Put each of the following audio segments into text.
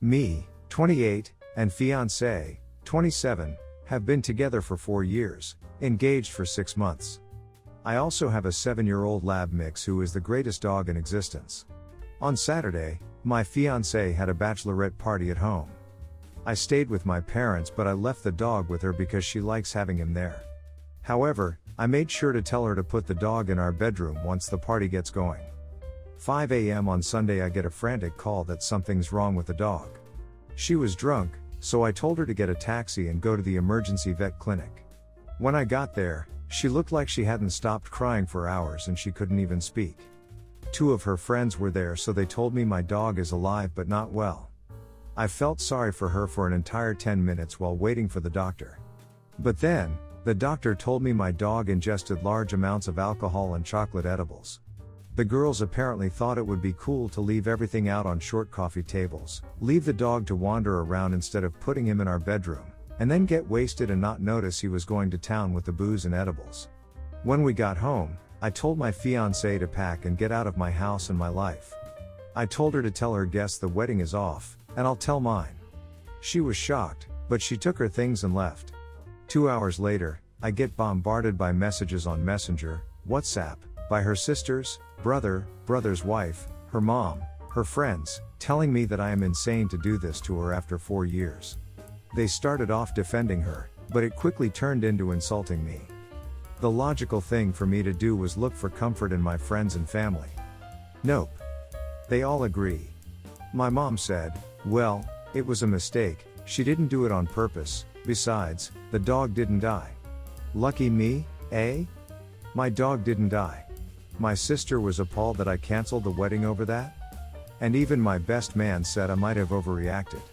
Me, 28, and fiancé, 27, have been together for 4 years, engaged for 6 months. I also have a 7-year-old lab mix who is the greatest dog in existence. On Saturday, my fiancé had a bachelorette party at home. I stayed with my parents, but I left the dog with her because she likes having him there. However, I made sure to tell her to put the dog in our bedroom once the party gets going. 5 a.m. on Sunday I get a frantic call that something's wrong with the dog. She was drunk, so I told her to get a taxi and go to the emergency vet clinic. When I got there, she looked like she hadn't stopped crying for hours and she couldn't even speak. 2 of her friends were there, so they told me my dog is alive but not well. I felt sorry for her for an entire 10 minutes while waiting for the doctor. But then, the doctor told me my dog ingested large amounts of alcohol and chocolate edibles. The girls apparently thought it would be cool to leave everything out on short coffee tables, leave the dog to wander around instead of putting him in our bedroom, and then get wasted and not notice he was going to town with the booze and edibles. When we got home, I told my fiancée to pack and get out of my house and my life. I told her to tell her guests the wedding is off, and I'll tell mine. She was shocked, but she took her things and left. 2 hours later, I get bombarded by messages on Messenger, WhatsApp, by her sisters, brother's wife, her mom, her friends, telling me that I am insane to do this to her after 4 years. They started off defending her, but it quickly turned into insulting me. The logical thing for me to do was look for comfort in my friends and family. Nope. They all agree. My mom said, well, it was a mistake, she didn't do it on purpose, besides, the dog didn't die. Lucky me, eh? My dog didn't die. My sister was appalled that I canceled the wedding over that. And even my best man said I might have overreacted.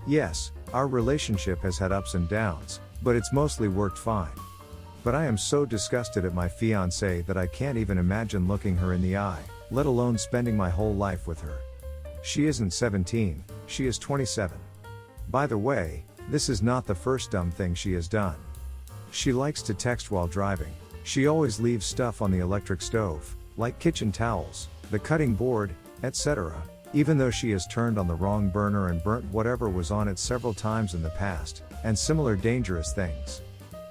Yes, our relationship has had ups and downs, but it's mostly worked fine. But I am so disgusted at my fiancée that I can't even imagine looking her in the eye, let alone spending my whole life with her. She isn't 17, she is 27. By the way, this is not the first dumb thing she has done. She likes to text while driving. She always leaves stuff on the electric stove, like kitchen towels, the cutting board, etc., even though she has turned on the wrong burner and burnt whatever was on it several times in the past, and similar dangerous things.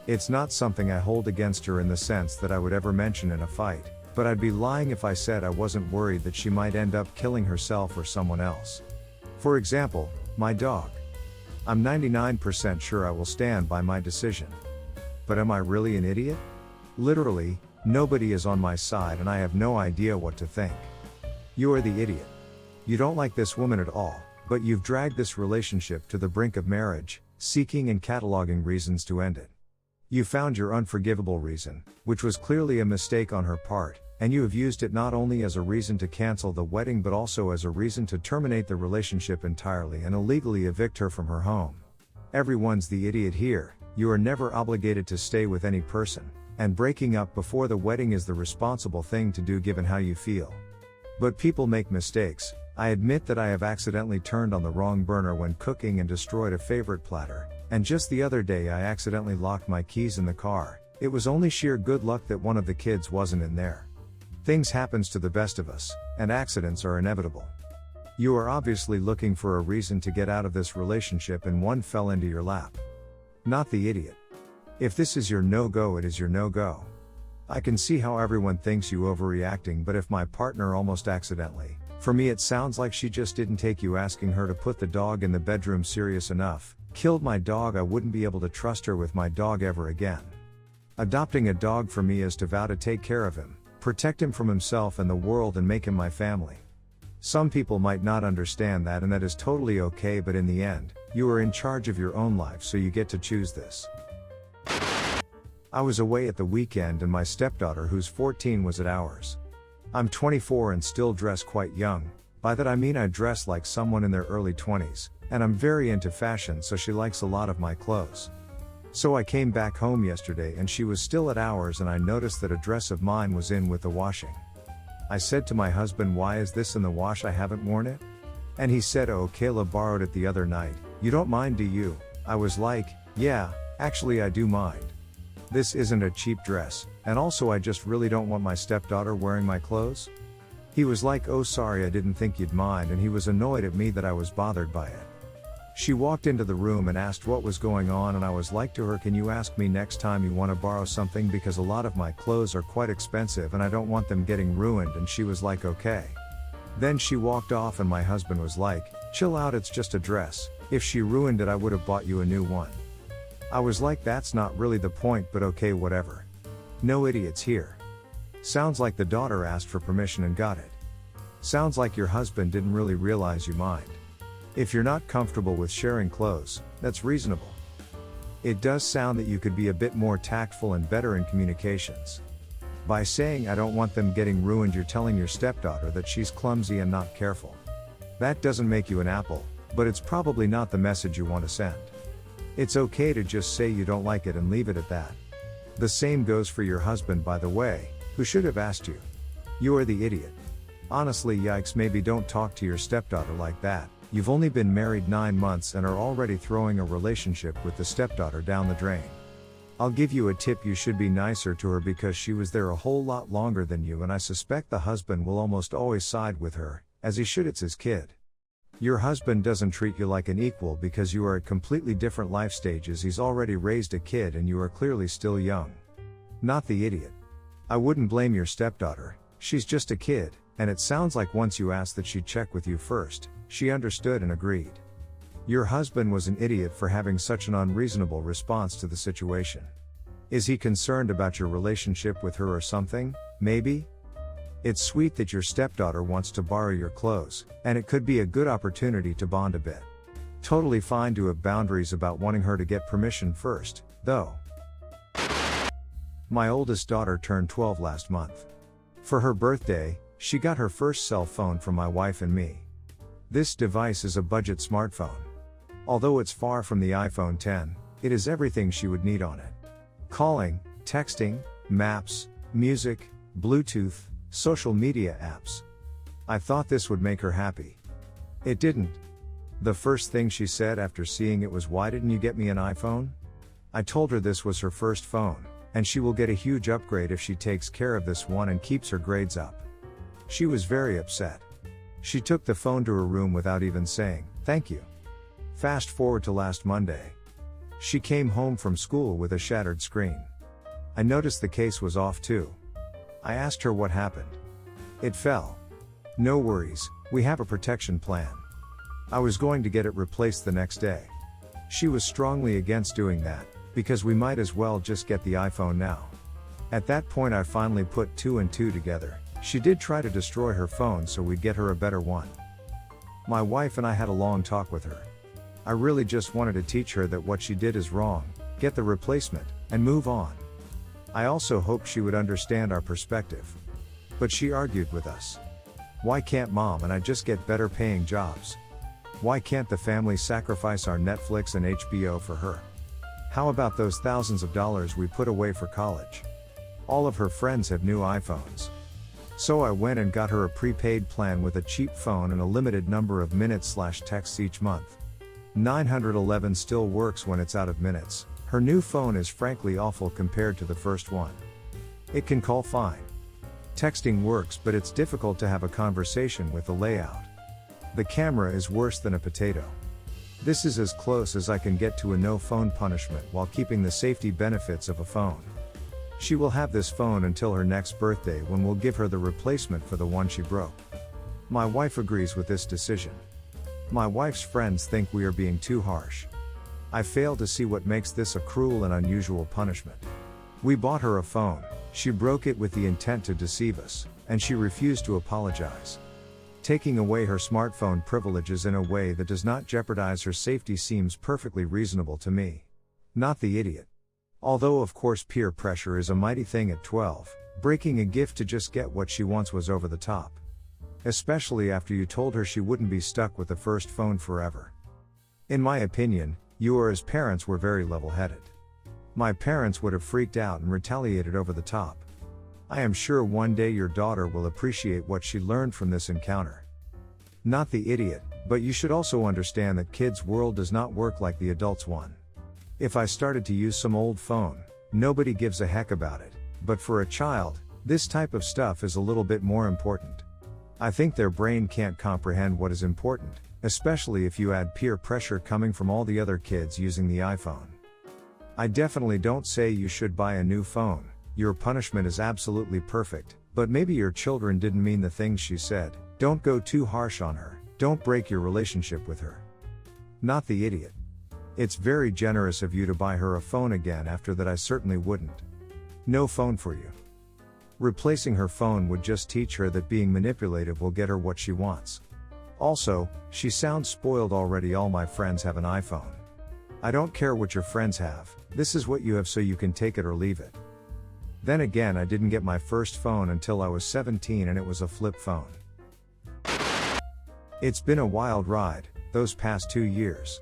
It's not something I hold against her in the sense that I would ever mention in a fight, but I'd be lying if I said I wasn't worried that she might end up killing herself or someone else. For example, my dog. I'm 99% sure I will stand by my decision. But am I really an idiot? Literally, nobody is on my side and I have no idea what to think. You are the idiot. You don't like this woman at all, but you've dragged this relationship to the brink of marriage, seeking and cataloging reasons to end it. You found your unforgivable reason, which was clearly a mistake on her part, and you have used it not only as a reason to cancel the wedding but also as a reason to terminate the relationship entirely and illegally evict her from her home. Everyone's the idiot here. You are never obligated to stay with any person, and breaking up before the wedding is the responsible thing to do given how you feel. But people make mistakes. I admit that I have accidentally turned on the wrong burner when cooking and destroyed a favorite platter, and just the other day I accidentally locked my keys in the car. It was only sheer good luck that one of the kids wasn't in there. Things happens to the best of us, and accidents are inevitable. You are obviously looking for a reason to get out of this relationship and one fell into your lap. Not the idiot. If this is your no-go, it is your no-go. I can see how everyone thinks you overreacting, but if my partner almost accidentally, for me it sounds like she just didn't take you asking her to put the dog in the bedroom serious enough, killed my dog, I wouldn't be able to trust her with my dog ever again. Adopting a dog for me is to vow to take care of him, protect him from himself and the world and make him my family. Some people might not understand that, and that is totally okay, but in the end, you are in charge of your own life, so you get to choose this. I was away at the weekend and my stepdaughter, who's 14, was at ours. I'm 24 and still dress quite young. By that I mean I dress like someone in their early 20s, and I'm very into fashion, so she likes a lot of my clothes. So I came back home yesterday and she was still at ours, and I noticed that a dress of mine was in with the washing. I said to my husband, why is this in the wash, I haven't worn it? And he said, oh, Kayla borrowed it the other night, you don't mind, do you? I was like, yeah, actually I do mind. This isn't a cheap dress, and also I just really don't want my stepdaughter wearing my clothes. He was like, oh sorry, I didn't think you'd mind, and he was annoyed at me that I was bothered by it. She walked into the room and asked what was going on, and I was like to her, can you ask me next time you want to borrow something, because a lot of my clothes are quite expensive and I don't want them getting ruined, and she was like okay. Then she walked off and my husband was like, chill out, it's just a dress, if she ruined it I would have bought you a new one. I was like, that's not really the point, but okay, whatever. No idiots here. Sounds like the daughter asked for permission and got it. Sounds like your husband didn't really realize you mind. If you're not comfortable with sharing clothes, that's reasonable. It does sound that you could be a bit more tactful and better in communications. By saying I don't want them getting ruined, you're telling your stepdaughter that she's clumsy and not careful. That doesn't make you an apple, but it's probably not the message you want to send. It's okay to just say you don't like it and leave it at that. The same goes for your husband, by the way, who should have asked you. You are the idiot. Honestly, yikes, maybe don't talk to your stepdaughter like that. You've only been married 9 months and are already throwing a relationship with the stepdaughter down the drain. I'll give you a tip, you should be nicer to her because she was there a whole lot longer than you, and I suspect the husband will almost always side with her, as he should, it's his kid. Your husband doesn't treat you like an equal because you are at completely different life stages. He's already raised a kid and you are clearly still young. Not the idiot. I wouldn't blame your stepdaughter, she's just a kid, and it sounds like once you asked that she'd check with you first, she understood and agreed. Your husband was an idiot for having such an unreasonable response to the situation. Is he concerned about your relationship with her or something, maybe? It's sweet that your stepdaughter wants to borrow your clothes, and it could be a good opportunity to bond a bit. Totally fine to have boundaries about wanting her to get permission first, though. My oldest daughter turned 12 last month. For her birthday, she got her first cell phone from my wife and me. This device is a budget smartphone. Although it's far from the iPhone 10, it is everything she would need on it. Calling, texting, maps, music, Bluetooth, social media apps. I thought this would make her happy. It didn't. The first thing she said after seeing it was, why didn't you get me an iPhone? I told her this was her first phone, and she will get a huge upgrade if she takes care of this one and keeps her grades up. She was very upset. She took the phone to her room without even saying, thank you. Fast forward to last Monday. She came home from school with a shattered screen. I noticed the case was off too. I asked her what happened. It fell. No worries, we have a protection plan. I was going to get it replaced the next day. She was strongly against doing that, because we might as well just get the iPhone now. At that point I finally put 2 and 2 together. She did try to destroy her phone so we'd get her a better one. My wife and I had a long talk with her. I really just wanted to teach her that what she did is wrong, get the replacement, and move on. I also hoped she would understand our perspective. But she argued with us. Why can't mom and I just get better paying jobs? Why can't the family sacrifice our Netflix and HBO for her? How about those thousands of dollars we put away for college? All of her friends have new iPhones. So I went and got her a prepaid plan with a cheap phone and a limited number of minutes/texts each month. 911 still works when it's out of minutes. Her new phone is frankly awful compared to the first one. It can call fine. Texting works, but it's difficult to have a conversation with the layout. The camera is worse than a potato. This is as close as I can get to a no phone punishment while keeping the safety benefits of a phone. She will have this phone until her next birthday, when we'll give her the replacement for the one she broke. My wife agrees with this decision. My wife's friends think we are being too harsh. I fail to see what makes this a cruel and unusual punishment. We bought her a phone, she broke it with the intent to deceive us, and she refused to apologize. Taking away her smartphone privileges in a way that does not jeopardize her safety seems perfectly reasonable to me. Not the idiot. Although of course peer pressure is a mighty thing at 12, breaking a gift to just get what she wants was over the top. Especially after you told her she wouldn't be stuck with the first phone forever. In my opinion, you or as parents were very level-headed. My parents would have freaked out and retaliated over the top. I am sure one day your daughter will appreciate what she learned from this encounter. Not the idiot, but you should also understand that kids' world does not work like the adults' one. If I started to use some old phone, nobody gives a heck about it, but for a child, this type of stuff is a little bit more important. I think their brain can't comprehend what is important, especially if you add peer pressure coming from all the other kids using the iPhone. I definitely don't say you should buy a new phone, your punishment is absolutely perfect, but maybe your children didn't mean the things she said. Don't go too harsh on her, don't break your relationship with her. Not the idiot. It's very generous of you to buy her a phone again. After that I certainly wouldn't. No phone for you. Replacing her phone would just teach her that being manipulative will get her what she wants. Also, she sounds spoiled already. All my friends have an iPhone. I don't care what your friends have, this is what you have, so you can take it or leave it. Then again, I didn't get my first phone until I was 17 and it was a flip phone. It's been a wild ride, those past 2 years.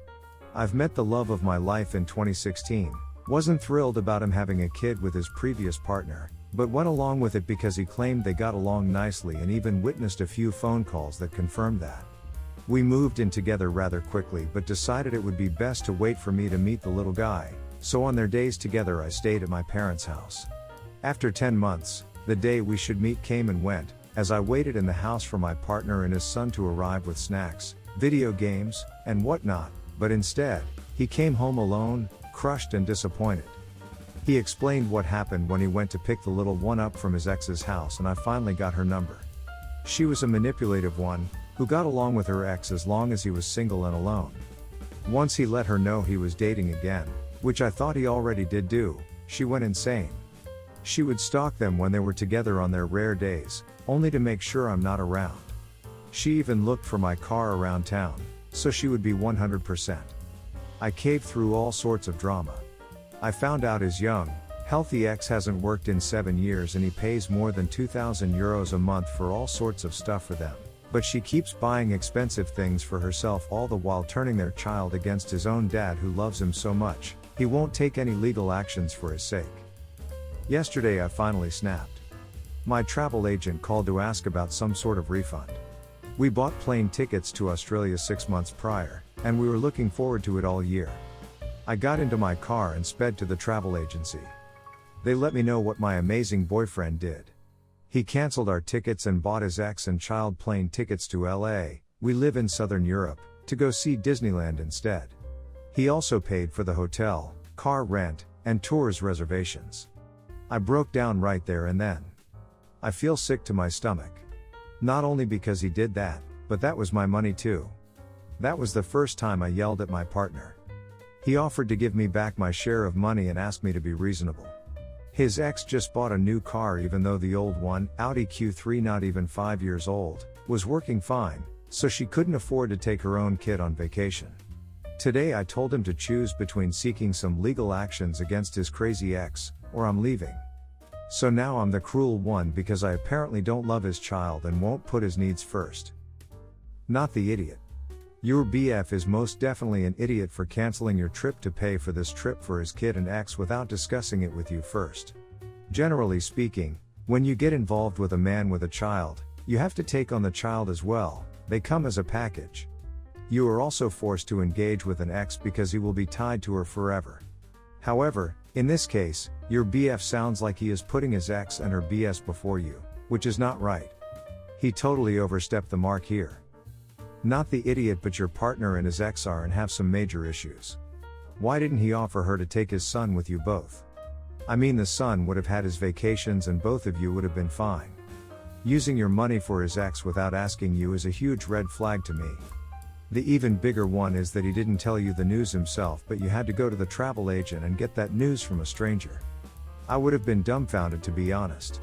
I've met the love of my life in 2016, wasn't thrilled about him having a kid with his previous partner, but went along with it because he claimed they got along nicely and even witnessed a few phone calls that confirmed that. We moved in together rather quickly but decided it would be best to wait for me to meet the little guy, so on their days together I stayed at my parents' house. After 10 months, the day we should meet came and went, as I waited in the house for my partner and his son to arrive with snacks, video games, and whatnot, but instead, he came home alone, crushed and disappointed. He explained what happened when he went to pick the little one up from his ex's house, and I finally got her number. She was a manipulative one, who got along with her ex as long as he was single and alone. Once he let her know he was dating again, which I thought he already did do, she went insane. She would stalk them when they were together on their rare days, only to make sure I'm not around. She even looked for my car around town, so she would be 100%. I caved through all sorts of drama. I found out his young, healthy ex hasn't worked in 7 years and he pays more than €2,000 a month for all sorts of stuff for them, but she keeps buying expensive things for herself, all the while turning their child against his own dad who loves him so much, he won't take any legal actions for his sake. Yesterday I finally snapped. My travel agent called to ask about some sort of refund. We bought plane tickets to Australia 6 months prior, and we were looking forward to it all year. I got into my car and sped to the travel agency. They let me know what my amazing boyfriend did. He canceled our tickets and bought his ex and child plane tickets to LA, we live in Southern Europe, to go see Disneyland instead. He also paid for the hotel, car rent, and tours reservations. I broke down right there and then. I feel sick to my stomach. Not only because he did that, but that was my money too. That was the first time I yelled at my partner. He offered to give me back my share of money and asked me to be reasonable. His ex just bought a new car even though the old one, Audi Q3 not even 5 years old, was working fine, so she couldn't afford to take her own kid on vacation. Today I told him to choose between seeking some legal actions against his crazy ex, or I'm leaving. So now I'm the cruel one because I apparently don't love his child and won't put his needs first. Not the idiot. Your BF is most definitely an idiot for canceling your trip to pay for this trip for his kid and ex without discussing it with you first. Generally speaking, when you get involved with a man with a child, you have to take on the child as well, they come as a package. You are also forced to engage with an ex because he will be tied to her forever. However, in this case, your BF sounds like he is putting his ex and her BS before you, which is not right. He totally overstepped the mark here. Not the idiot, but your partner and his ex are and have some major issues. Why didn't he offer her to take his son with you both? I mean, the son would have had his vacations and both of you would have been fine. Using your money for his ex without asking you is a huge red flag to me. The even bigger one is that he didn't tell you the news himself, but you had to go to the travel agent and get that news from a stranger. I would have been dumbfounded, to be honest.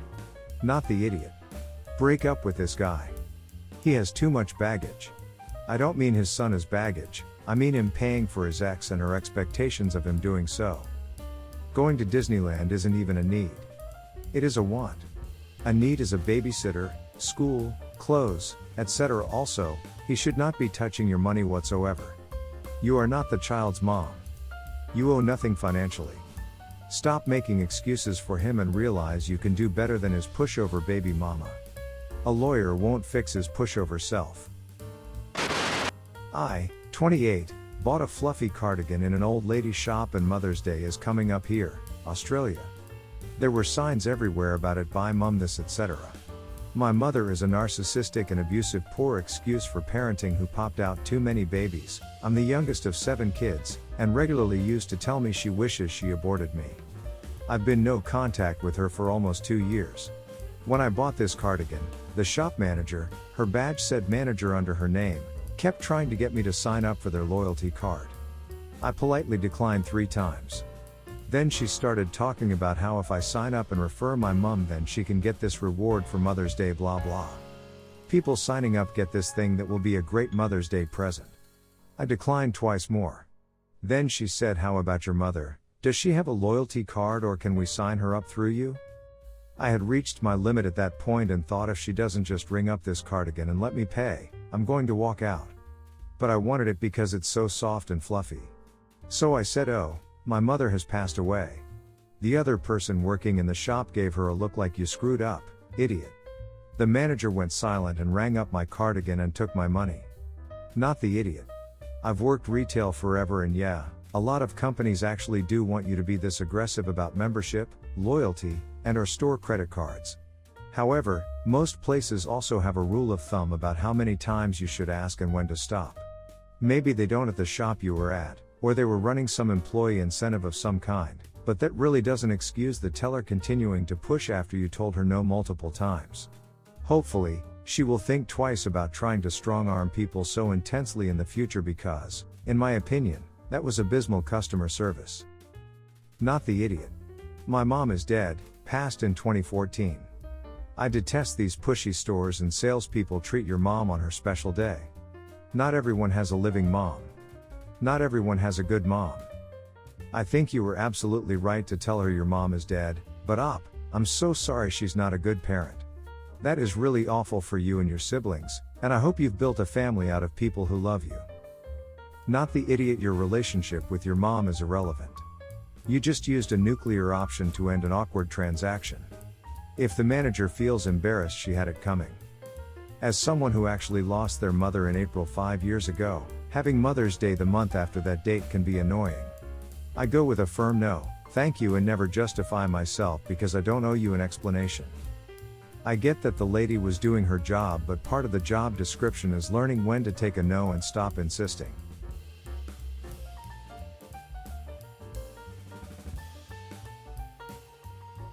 Not the idiot. Break up with this guy. He has too much baggage. I don't mean his son as baggage, I mean him paying for his ex and her expectations of him doing so. Going to Disneyland isn't even a need. It is a want. A need is a babysitter, school, clothes, etc. Also, he should not be touching your money whatsoever. You are not the child's mom. You owe nothing financially. Stop making excuses for him and realize you can do better than his pushover baby mama. A lawyer won't fix his pushover self. I, 28, bought a fluffy cardigan in an old lady shop and Mother's Day is coming up here, Australia. There were signs everywhere about it by Momness Etc. My mother is a narcissistic and abusive poor excuse for parenting who popped out too many babies. I'm the youngest of 7 kids, and regularly used to tell me she wishes she aborted me. I've been no contact with her for almost 2 years. When I bought this cardigan, the shop manager, her badge said manager under her name, kept trying to get me to sign up for their loyalty card. I politely declined 3 times. Then she started talking about how if I sign up and refer my mom then she can get this reward for Mother's Day blah blah. People signing up get this thing that will be a great Mother's Day present. I declined twice more. Then she said, how about your mother? Does she have a loyalty card or can we sign her up through you? I had reached my limit at that point and thought if she doesn't just ring up this cardigan and let me pay, I'm going to walk out. But I wanted it because it's so soft and fluffy. So I said, oh, my mother has passed away. The other person working in the shop gave her a look like you screwed up, idiot. The manager went silent and rang up my cardigan and took my money. Not the idiot. I've worked retail forever and yeah, a lot of companies actually do want you to be this aggressive about membership, loyalty, and or store credit cards. However, most places also have a rule of thumb about how many times you should ask and when to stop. Maybe they don't at the shop you were at, or they were running some employee incentive of some kind, but that really doesn't excuse the teller continuing to push after you told her no multiple times. Hopefully, she will think twice about trying to strong-arm people so intensely in the future because, in my opinion, that was abysmal customer service. Not the idiot. My mom is dead, passed in 2014. I detest these pushy stores and salespeople treat your mom on her special day. Not everyone has a living mom. Not everyone has a good mom. I think you were absolutely right to tell her your mom is dead, but I'm so sorry she's not a good parent. That is really awful for you and your siblings, and I hope you've built a family out of people who love you. Not the idiot, your relationship with your mom is irrelevant. You just used a nuclear option to end an awkward transaction. If the manager feels embarrassed, she had it coming. As someone who actually lost their mother in April 5 years ago, having Mother's Day the month after that date can be annoying. I go with a firm no, thank you, and never justify myself because I don't owe you an explanation. I get that the lady was doing her job, but part of the job description is learning when to take a no and stop insisting.